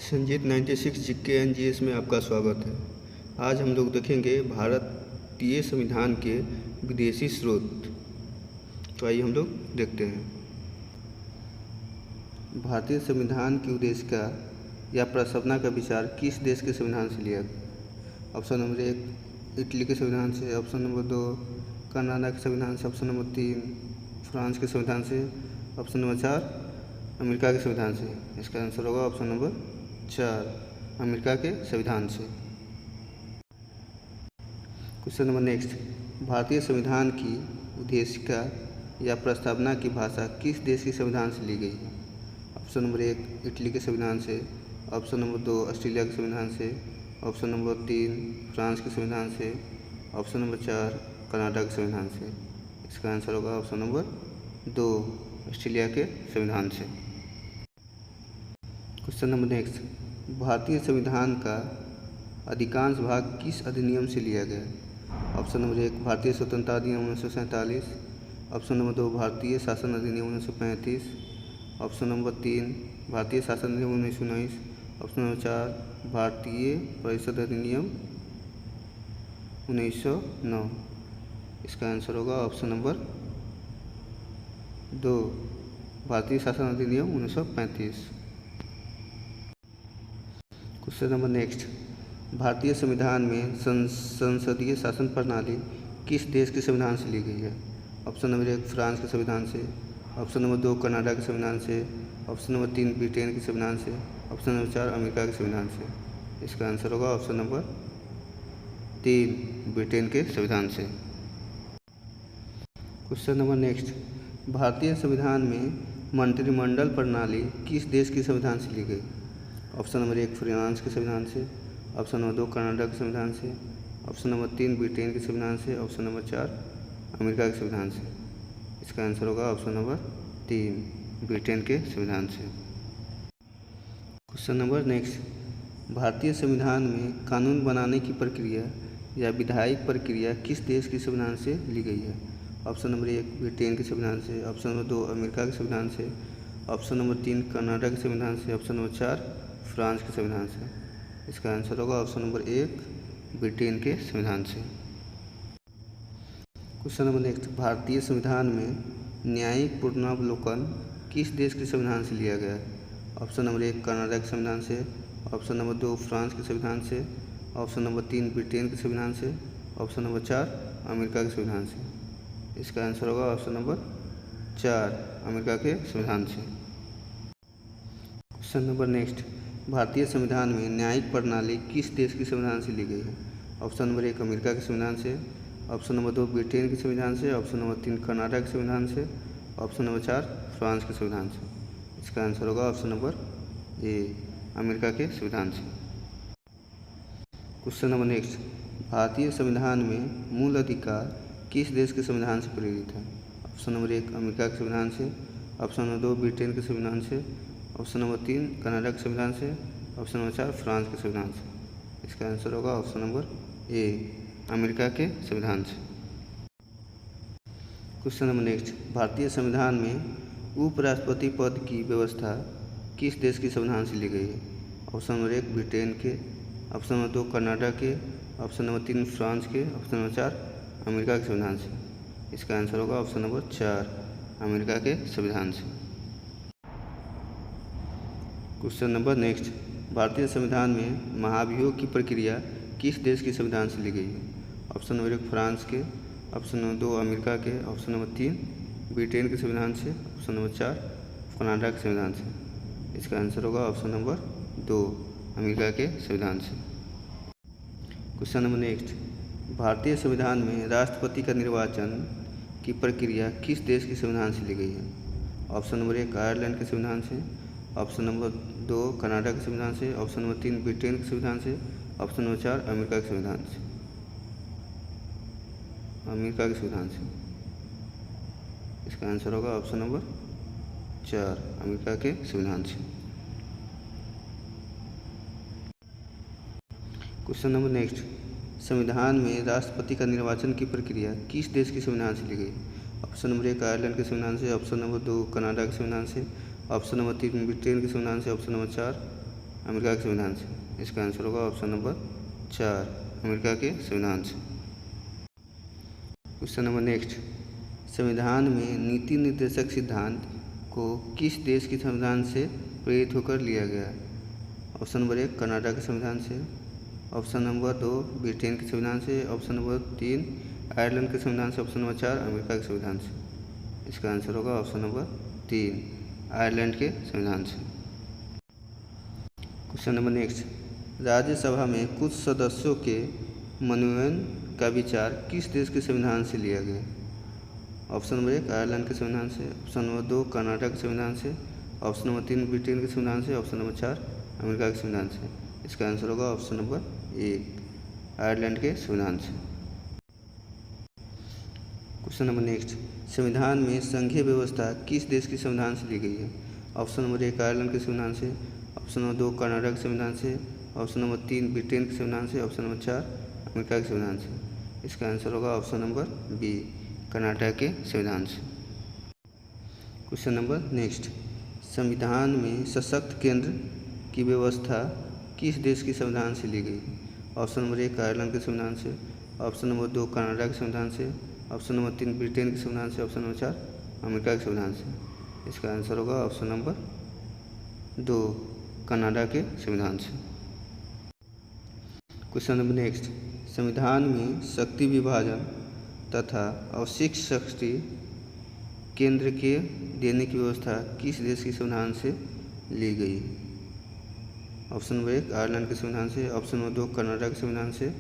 Sanjeet 96 GK and GS में आपका स्वागत है। आज हम लोग देखेंगे भारतीय संविधान के विदेशी स्रोत। तो आइए हम लोग देखते हैं। भारतीय संविधान की उद्देशिका या प्रस्तावना का विचार किस देश के संविधान से लिया गया? ऑप्शन नंबर 1 इटली के संविधान से, ऑप्शन नंबर 2 कनाडा के संविधान से, ऑप्शन नंबर 3 फ्रांस के संविधान से, ऑप्शन नंबर 4 अमेरिका के संविधान से। इसका आंसर होगा ऑप्शन नंबर 4 अमेरिका के संविधान से। क्वेश्चन नंबर नेक्स्ट, भारतीय संविधान की उद्देशिका या प्रस्तावना की भाषा किस देश के संविधान से ली गई है? ऑप्शन नंबर 1 इटली के संविधान से, ऑप्शन नंबर 2 ऑस्ट्रेलिया के संविधान से, ऑप्शन नंबर 3 फ्रांस के संविधान से, ऑप्शन नंबर 4 कनाडा के संविधान से। इसका आंसर होगा ऑप्शन नंबर 2 ऑस्ट्रेलिया के संविधान से। क्वेश्चन नंबर नेक्स्ट, भारतीय संविधान का अधिकांश भाग किस अधिनियम से लिया गया? ऑप्शन नंबर 1 भारतीय स्वतंत्रता अधिनियम 1947, ऑप्शन नंबर 2 भारतीय शासन अधिनियम 1935, ऑप्शन नंबर 3 भारतीय शासन अधिनियम 1919, ऑप्शन नंबर 4 भारतीय परिषद अधिनियम 1909। इसका आंसर होगा ऑप्शन नंबर 2 भारतीय शासन अधिनियम 1935। क्वेश्चन नंबर नेक्स्ट, भारतीय संविधान में संसदीय शासन प्रणाली किस देश के संविधान से ली गई है? ऑप्शन नंबर 1 फ्रांस के संविधान से, ऑप्शन नंबर 2 कनाडा के संविधान से, ऑप्शन नंबर 3 ब्रिटेन के संविधान से, ऑप्शन नंबर 4 अमेरिका के संविधान से। इसका आंसर होगा ऑप्शन नंबर 3 ब्रिटेन के संविधान से। क्वेश्चन नंबर नेक्स्ट, भारतीय संविधान में मंत्रिमंडल प्रणाली किस देश के संविधान से ली गई? ऑप्शन नंबर 1 फ्रांस के संविधान से, ऑप्शन नंबर 2 कनाडा के संविधान से, ऑप्शन नंबर 3 ब्रिटेन के संविधान से, ऑप्शन नंबर 4 अमेरिका के संविधान से। इसका आंसर होगा ऑप्शन नंबर 3 ब्रिटेन के संविधान से। क्वेश्चन नंबर नेक्स्ट, भारतीय संविधान में कानून बनाने की प्रक्रिया या विधायिक प्रक्रिया किस देश के संविधान से ली गई है? ऑप्शन नंबर 1 ब्रिटेन के संविधान से, ऑप्शन नंबर 2 अमेरिका के संविधान से, ऑप्शन नंबर 3 कनाडा के संविधान से, ऑप्शन नंबर 4 फ्रांस के संविधान से। इसका आंसर होगा ऑप्शन नंबर 1 ब्रिटेन के संविधान से। क्वेश्चन नंबर नेक्स्ट, भारतीय संविधान में न्यायिक पुनरावलोकन किस देश के संविधान से लिया गया है? ऑप्शन नंबर 1 कनाडा के संविधान से, ऑप्शन नंबर 2 फ्रांस के संविधान से, ऑप्शन नंबर 3 ब्रिटेन के संविधान से, ऑप्शन नंबर 4 अमेरिका के संविधान से। इसका आंसर होगा ऑप्शन नंबर 4 अमेरिका के संविधान से। क्वेश्चन नंबर नेक्स्ट, भारतीय संविधान में न्यायिक प्रणाली किस देश के संविधान से ली गई है? ऑप्शन नंबर 1 अमेरिका के संविधान से, ऑप्शन नंबर 2 ब्रिटेन के संविधान से, ऑप्शन नंबर 3 कनाडा के संविधान से, ऑप्शन नंबर 4 फ्रांस के संविधान से। इसका आंसर होगा ऑप्शन नंबर ए अमेरिका के संविधान से। क्वेश्चन नंबर नेक्स्ट, भारतीय संविधान में मूल अधिकार किस देश के संविधान से प्रेरित है? ऑप्शन नंबर 1 अमेरिका के संविधान से, ऑप्शन नंबर 2 ब्रिटेन के संविधान से, ऑप्शन नंबर 3 कनाडा के संविधान से, ऑप्शन नंबर 4 फ्रांस के संविधान से। इसका आंसर होगा ऑप्शन नंबर ए अमेरिका के संविधान से। क्वेश्चन नंबर नेक्स्ट, भारतीय संविधान में उपराष्ट्रपति पद की व्यवस्था किस देश के संविधान से ली गई है? ऑप्शन नंबर 1 ब्रिटेन के, ऑप्शन नंबर 2 कनाडा के, ऑप्शन नंबर 3 फ्रांस के, ऑप्शन नंबर 4 अमेरिका के संविधान से। इसका आंसर होगा ऑप्शन नंबर 4 अमेरिका के संविधान से। क्वेश्चन नंबर नेक्स्ट, भारतीय संविधान में महाभियोग की प्रक्रिया किस देश के संविधान से ली गई है? ऑप्शन नंबर 1 फ्रांस के, ऑप्शन नंबर 2 अमेरिका के, ऑप्शन नंबर 3 ब्रिटेन के संविधान से, ऑप्शन नंबर 4 कनाडा के संविधान से। इसका आंसर होगा ऑप्शन नंबर 2 अमेरिका के संविधान से। क्वेश्चन नंबर नेक्स्ट, भारतीय संविधान में राष्ट्रपति का निर्वाचन की प्रक्रिया किस देश के संविधान से ली गई है? ऑप्शन नंबर 1 आयरलैंड के संविधान से, ऑप्शन नंबर 2 कनाडा के संविधान से, ऑप्शन नंबर 3 ब्रिटेन के संविधान से, ऑप्शन नंबर 4 अमेरिका के संविधान से। अमेरिका के संविधान से। इसका आंसर होगा ऑप्शन नंबर 4 अमेरिका के संविधान से। क्वेश्चन नंबर नेक्स्ट, संविधान में राष्ट्रपति का निर्वाचन की प्रक्रिया किस देश के संविधान से ली गई? ऑप्शन नंबर 1 आयरलैंड के संविधान से, ऑप्शन नंबर 2 कनाडा के संविधान से, ऑप्शन नंबर 3 ब्रिटेन के संविधान से, ऑप्शन नंबर 4 अमेरिका के संविधान से। इसका आंसर होगा ऑप्शन नंबर 4, अमेरिका के संविधान से। क्वेश्चन नंबर नेक्स्ट, संविधान में नीति निर्देशक सिद्धांत को किस देश के संविधान से प्रेरित होकर लिया गया? ऑप्शन नंबर 1 कनाडा के संविधान से, ऑप्शन नंबर 2 ब्रिटेन के संविधान से, ऑप्शन नंबर 3 आयरलैंड के संविधान से, ऑप्शन नंबर 4 अमेरिका के संविधान से। इसका आंसर होगा ऑप्शन नंबर 3 आयरलैंड के संविधान से। क्वेश्चन नंबर नेक्स्ट, राज्यसभा में कुछ सदस्यों के मनोनयन का विचार किस देश के संविधान से लिया गया? ऑप्शन नंबर 1 आयरलैंड के संविधान से, ऑप्शन नंबर 2 कनाडा के संविधान से, ऑप्शन नंबर 3 ब्रिटेन के संविधान से, ऑप्शन नंबर 4 अमेरिका के संविधान से। इसका आंसर होगा ऑप्शन नंबर 1 आयरलैंड के संविधान से। क्वेश्चन नंबर नेक्स्ट, संविधान में संघीय व्यवस्था किस देश के संविधान से ली गई है? ऑप्शन नंबर 1 आयरलैंड के संविधान से, ऑप्शन नंबर 2 कनाडा के संविधान से, ऑप्शन नंबर 3 ब्रिटेन के संविधान से, ऑप्शन नंबर 4 अमेरिका के संविधान से। इसका आंसर होगा ऑप्शन नंबर बी कनाडा के संविधान से। क्वेश्चन नंबर नेक्स्ट, संविधान में सशक्त केंद्र की व्यवस्था किस देश के संविधान से ली गई? ऑप्शन नंबर 1 आयरलैंड के संविधान से, ऑप्शन नंबर 2 कनाडा के संविधान से, ऑप्शन नंबर 3 ब्रिटेन के संविधान से, ऑप्शन नंबर 4 अमेरिका के संविधान से। इसका आंसर होगा ऑप्शन नंबर 2 कनाडा के संविधान से। क्वेश्चन नंबर नेक्स्ट, संविधान में शक्ति विभाजन तथा अवशिष्ट शक्ति केंद्र के देने की व्यवस्था किस देश के संविधान से ली गई? ऑप्शन नंबर 1 आयरलैंड के संविधान से, ऑप्शन नंबर 2 कनाडा के संविधान से,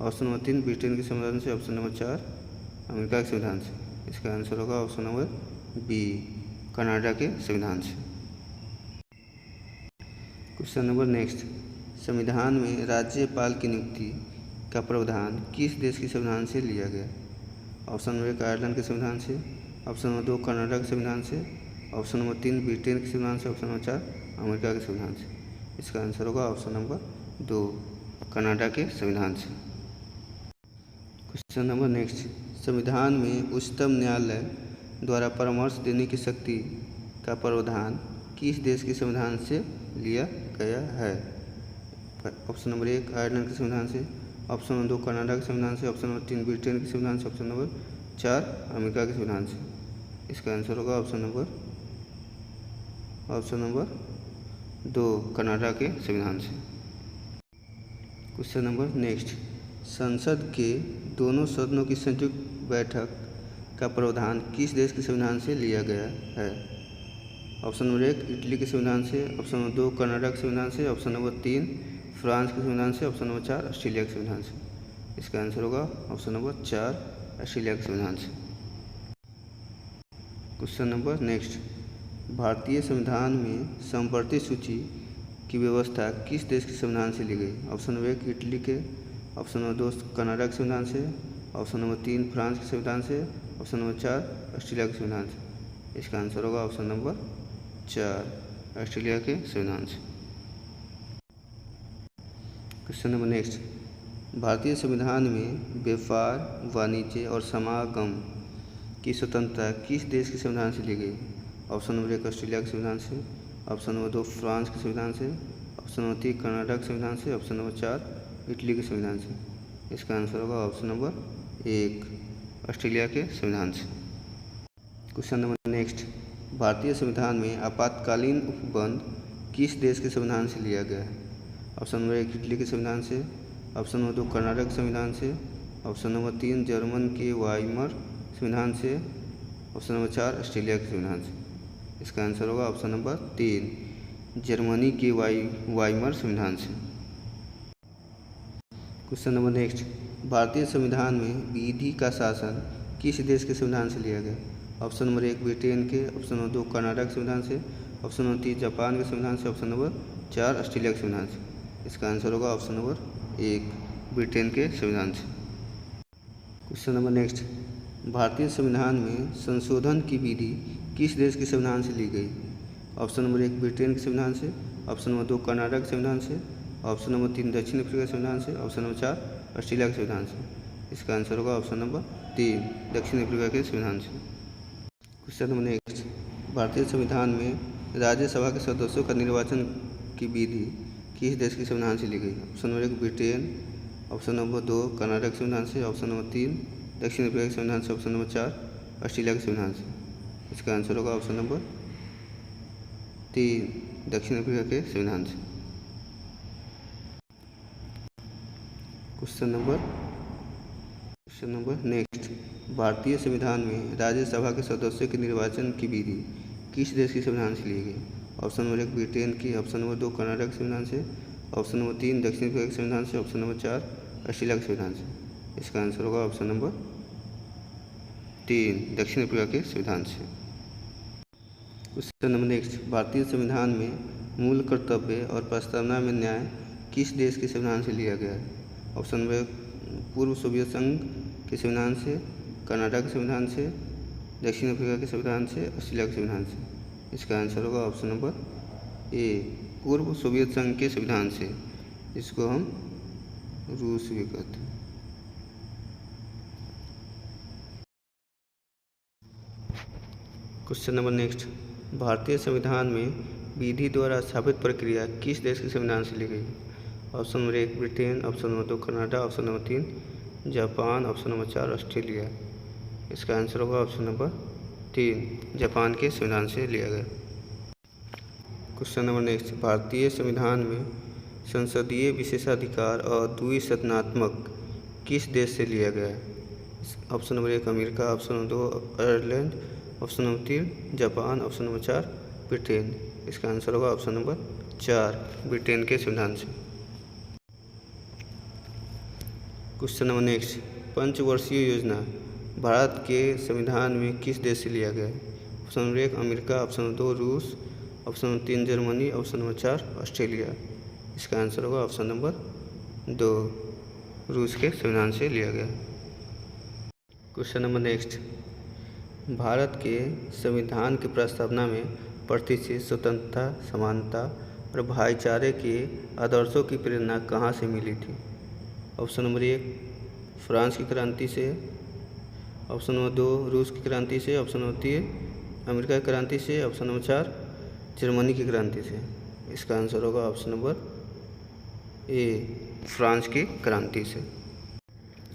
ऑप्शन नंबर 3 ब्रिटेन के संविधान से, ऑप्शन नंबर 4 अमेरिका के संविधान से। इसका आंसर होगा ऑप्शन नंबर बी कनाडा के संविधान से। क्वेश्चन नंबर नेक्स्ट, संविधान में राज्यपाल की नियुक्ति का प्रावधान किस देश के संविधान से लिया गया? ऑप्शन नंबर 1 आयरलैंड के संविधान से, ऑप्शन नंबर 2 कनाडा के संविधान से, ऑप्शन नंबर 3 ब्रिटेन के संविधान से, ऑप्शन नंबर 4 अमेरिका के संविधान से। इसका आंसर होगा ऑप्शन नंबर 2 कनाडा के संविधान से। क्वेश्चन नंबर नेक्स्ट, संविधान में उच्चतम न्यायालय द्वारा परामर्श देने की शक्ति का प्रावधान किस देश के संविधान से लिया गया है? ऑप्शन नंबर 1 आयरलैंड के संविधान से, ऑप्शन नंबर 2 कनाडा के संविधान से, ऑप्शन नंबर 3 ब्रिटेन के संविधान से, ऑप्शन नंबर 4 अमेरिका के संविधान से। इसका आंसर होगा ऑप्शन नंबर 2 कनाडा के संविधान से। क्वेश्चन नंबर नेक्स्ट, संसद के दोनों सदनों की संयुक्त बैठक का प्रावधान किस देश के संविधान से लिया गया है? ऑप्शन नंबर 1 इटली के संविधान से, ऑप्शन नंबर 2 कनाडा के संविधान से, ऑप्शन नंबर 3 फ्रांस के संविधान से, ऑप्शन नंबर 4 ऑस्ट्रेलिया के संविधान से। इसका आंसर होगा ऑप्शन नंबर 4 ऑस्ट्रेलिया के संविधान से। क्वेश्चन नंबर नेक्स्ट, भारतीय संविधान में संप्रति सूची की व्यवस्था किस देश के संविधान से ली गई? ऑप्शन नंबर 1 इटली के, ऑप्शन नंबर 2 कनाडा के संविधान से, ऑप्शन नंबर 3 फ्रांस के संविधान से, ऑप्शन नंबर 4 ऑस्ट्रेलिया के संविधान से। इसका आंसर होगा ऑप्शन नंबर 4 ऑस्ट्रेलिया के संविधान से। क्वेश्चन नंबर नेक्स्ट, भारतीय संविधान में व्यापार, वाणिज्य और समागम की स्वतंत्रता किस देश के संविधान से ली गई? ऑप्शन नंबर 1 ऑस्ट्रेलिया के संविधान से, ऑप्शन नंबर 2 फ्रांस के संविधान से, ऑप्शन नंबर 3 कनाडा के संविधान से, ऑप्शन नंबर 4 इटली के संविधान से। इसका आंसर होगा ऑप्शन नंबर 1 ऑस्ट्रेलिया के संविधान से। क्वेश्चन नंबर नेक्स्ट, भारतीय संविधान में आपातकालीन उपबंध किस देश के संविधान से लिया गया है? ऑप्शन नंबर 1 इटली के संविधान से, ऑप्शन नंबर 2 कनाडा के संविधान से, ऑप्शन नंबर 3 जर्मन के वाइमर संविधान से, ऑप्शन नंबर 4 ऑस्ट्रेलिया के संविधान से। इसका आंसर होगा ऑप्शन नंबर 3 जर्मनी के वाइमर संविधान से। क्वेश्चन नंबर नेक्स्ट, भारतीय संविधान में विधि का शासन किस देश के संविधान से लिया गया? ऑप्शन नंबर 1 ब्रिटेन के, ऑप्शन नंबर 2 कनाडा के संविधान से, ऑप्शन नंबर 3 जापान के संविधान से, ऑप्शन नंबर 4 ऑस्ट्रेलिया के संविधान से। इसका आंसर होगा ऑप्शन नंबर 1 ब्रिटेन के संविधान से। क्वेश्चन नंबर नेक्स्ट, भारतीय संविधान में संशोधन की विधि किस देश के संविधान से ली गई? ऑप्शन नंबर 1 ब्रिटेन के संविधान से, ऑप्शन नंबर 2 कनाडा के संविधान से, ऑप्शन नंबर 3 दक्षिण अफ्रीका के संविधान से, ऑप्शन नंबर 4 ऑस्ट्रेलिया के संविधान से। इसका आंसर होगा ऑप्शन नंबर 3 दक्षिण अफ्रीका के संविधान से। क्वेश्चन नंबर नेक्स्ट, भारतीय संविधान में राज्यसभा के सदस्यों का निर्वाचन की विधि किस देश के संविधान से ली गई? Option number 1 Britain, option number 2 Canada के संविधान से, ऑप्शन नंबर 3 दक्षिण अफ्रीका के संविधान से, ऑप्शन नंबर 4 ऑस्ट्रेलिया के संविधान से। इसका आंसर होगा ऑप्शन नंबर 3 दक्षिण अफ्रीका के संविधान से। क्वेश्चन नंबर नेक्स्ट, भारतीय संविधान में राज्यसभा के सदस्यों के निर्वाचन की विधि किस देश के संविधान से ली गई? ऑप्शन नंबर 1 ब्रिटेन की, ऑप्शन नंबर 2 कनाडा के संविधान से, ऑप्शन नंबर 3 दक्षिण अफ्रीका के संविधान से, ऑप्शन नंबर 4 ऑस्ट्रेलिया के संविधान से। इसका आंसर होगा ऑप्शन नंबर 3 दक्षिण अफ्रीका के संविधान से। क्वेश्चन नंबर नेक्स्ट, भारतीय संविधान में मूल कर्तव्य और प्रस्तावना में न्याय किस देश के संविधान से लिया गया है? ऑप्शन नंबर 1 पूर्व सोवियत संघ के संविधान से, कनाडा के संविधान से, दक्षिण अफ्रीका के संविधान से, ऑस्ट्रेलिया के संविधान से। इसका आंसर होगा ऑप्शन नंबर ए पूर्व सोवियत संघ के संविधान से, इसको हम रूस भी कहते हैं। क्वेश्चन नंबर नेक्स्ट, भारतीय संविधान में विधि द्वारा स्थापित प्रक्रिया किस देश के संविधान से ली गई? Option number 1 Britain, option number 2 Canada, option number 3 Japan, option number 4 Australia. इसका आंसर होगा ऑप्शन नंबर 3 जापान के संविधान से लिया गया। क्वेश्चन नंबर नेक्स्ट, भारतीय संविधान में संसदीय विशेषाधिकार और द्विसदनात्मक किस देश से लिया गया है? Option number 1 America, option number 2 Ireland, option number 3 Japan, option number 4 Britain. इसका आंसर होगा ऑप्शन नंबर 4 ब्रिटेन के संविधान से। क्वेश्चन नंबर नेक्स्ट, पंचवर्षीय योजना भारत के संविधान में किस देश से लिया गया है? Option number 1 America, option number 2 रूस, option number 3 Germany, option number 4 Australia. इसका आंसर होगा ऑप्शन नंबर 2 रूस के संविधान से लिया गया। क्वेश्चन नंबर नेक्स्ट, भारत के संविधान की प्रस्तावना में प्रतिष्ठित स्वतंत्रता, समानता और भाईचारे के आदर्शों की प्रेरणा कहाँ से मिली थी? ऑप्शन नंबर 1 फ्रांस की क्रांति से, ऑप्शन नंबर 2 रूस की क्रांति से, ऑप्शन नंबर 3 अमेरिका की क्रांति से, ऑप्शन नंबर 4 जर्मनी की क्रांति से। इसका आंसर होगा ऑप्शन नंबर ए फ्रांस की क्रांति से।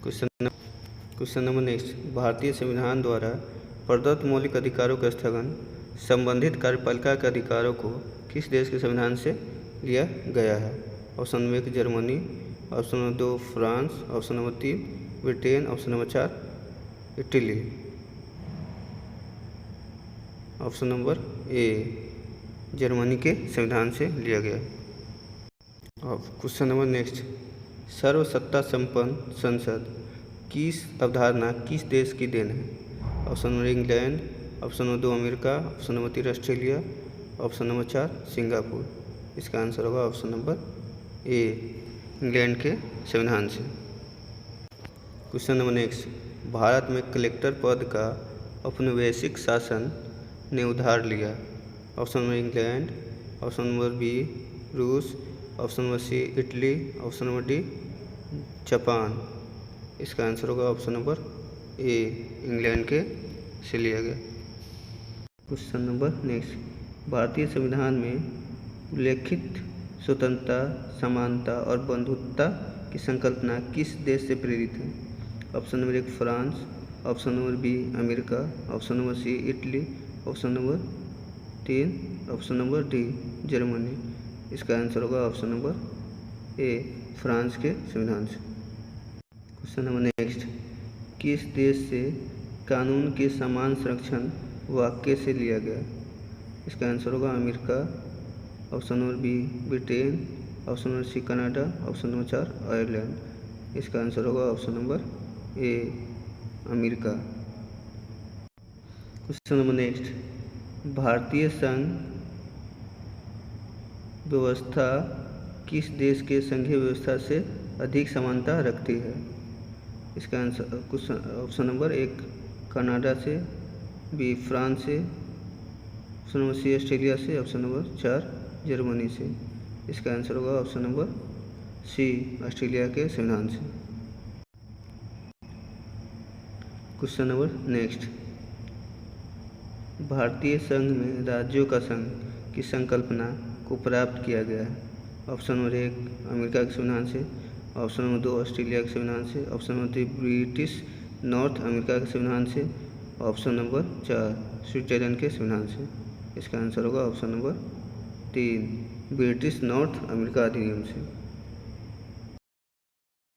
क्वेश्चन नंबर नेक्स्ट, भारतीय संविधान द्वारा प्रदत्त मौलिक अधिकारों का स्थगन संबंधित कार्यपालिका के अधिकारों को किस देश के संविधान से लिया गया है? Option number 1 Germany, option number 2 France, option number 3 Britain, option number 4 Italy. Option number A Germany के संविधान से लिया गया। अब क्वेश्चन नंबर नेक्स्ट, सर्वसत्ता संपन्न संसद की अवधारणा किस देश की देन है? Option number 1 England, option number 2 America, option number 3 Australia, option number 4 Singapore. इसका आंसर होगा ऑप्शन नंबर ए इंग्लैंड के संविधान से। क्वेश्चन नंबर नेक्स्ट, भारत में कलेक्टर पद का औपनिवेशिक शासन ने उधार लिया। Option number England, option number B रूस, option number C Italy, option number D Japan. इसका आंसर होगा ऑप्शन नंबर ए इंग्लैंड के से लिया गया। क्वेश्चन नंबर नेक्स्ट, भारतीय संविधान में उल्लेखित स्वतंत्रता, समानता और बंधुत्वता की संकल्पना किस देश से प्रेरित है? Option number 1 France, option number B America, option number C Italy, option number 3 option number D Germany. इसका आंसर होगा ऑप्शन नंबर ए फ्रांस के संविधान से। क्वेश्चन नंबर नेक्स्ट, किस देश से कानून के समान संरक्षण वाक्य से लिया गया? इसका आंसर होगा America, option number B Britain, option number C Canada, option number 4 Ireland. इसका आंसर होगा option number A America. Question number next, भारतीय संघ व्यवस्था किस देश के संघीय व्यवस्था से अधिक समानता रखती है? इसका आंसर ऑप्शन नंबर 1 कनाडा से, बी फ्रांस से, ऑप्शन नंबर सी ऑस्ट्रेलिया से, ऑप्शन नंबर 4 जर्मनी से। इसका आंसर होगा ऑप्शन नंबर सी ऑस्ट्रेलिया के संविधान से। क्वेश्चन नंबर नेक्स्ट, भारतीय संघ में राज्यों का संघ की संकल्पना को प्राप्त किया गया है। ऑप्शन नंबर 1 अमेरिका के संविधान से, ऑप्शन नंबर 2 ऑस्ट्रेलिया के संविधान से, option number 3 British north America के संविधान से, ऑप्शन नंबर 4 स्विट्जरलैंड के संविधान से। इसका आंसर होगा option number 3 British north America अधिनियम से।